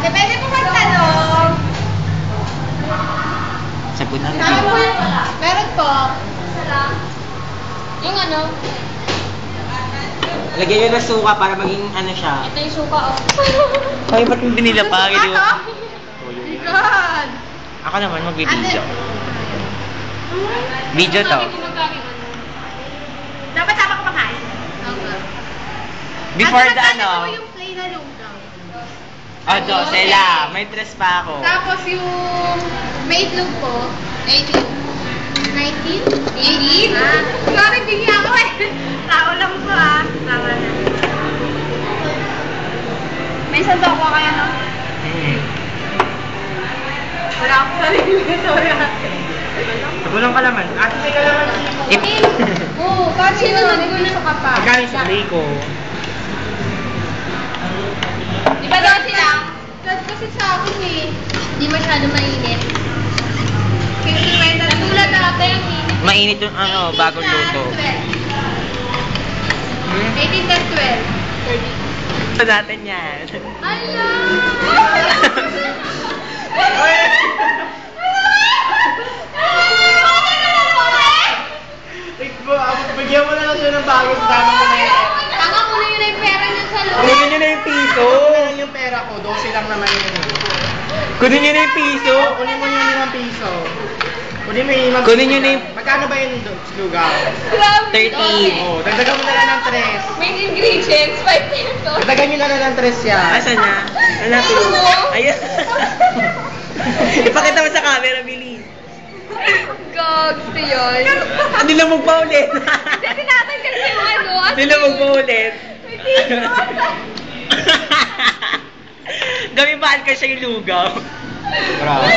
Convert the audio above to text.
Ate, pwede po magtanong. Sagot na. Meron po. Yung ano? Lagyan nyo ng suka para maging ano siya. Ito yung suka, oh. Ay, ba't hindi nila pa? Ano? God! Ako naman magbibideo. Video to. Dapat tama ka makain. Before the ano. Ano yung plain na lugaw? Odo, sela. May dress pa ako. Tapos yung may itlog po. 19? 18? Ah, sorry, bigyan ako eh. Tao lang po ah. Tama na. May sandok ko kaya no? Wala akong sarili. Sorry ate. Nagulang ka naman. Ate, may ka naman. Oo, kasi nagulo ka pa. Magaling sa play ko. Di ba daw sila? Kasi sa akin eh. Di masyado mainit. Katulad natin ang init. Mainit yung ano, bagong luto. 18 plus 12. Ito natin yan. Ala! Bigyan mo na lang siya ng bagong tama mo na yan. Tama ko na yun yung pera niya sa loob. Kunin nyo na yung piso. Kunin lang yung pera ko, 12 lang naman yun. Kunin nyo na yung piso. Kunin mo yung 5 piso. Kunin mo yung 5 piso. Kunin nyo na yung... Magkano ba yung lugaw? Grabe. 13. Oh, dagdagan mo na lang ng 3. May ingredients, 5 pesos. Dagdagan nyo na lang ng 3 yan. Asan na? Hanapin mo. Ayan. Ipakita mo sa camera, bilis. Gogs yun. Hindi na magpaulit. Hindi tinatanggal ko yung ano. Hindi na magpaulit. Gawin ba ka siya yung lugaw? Grabe.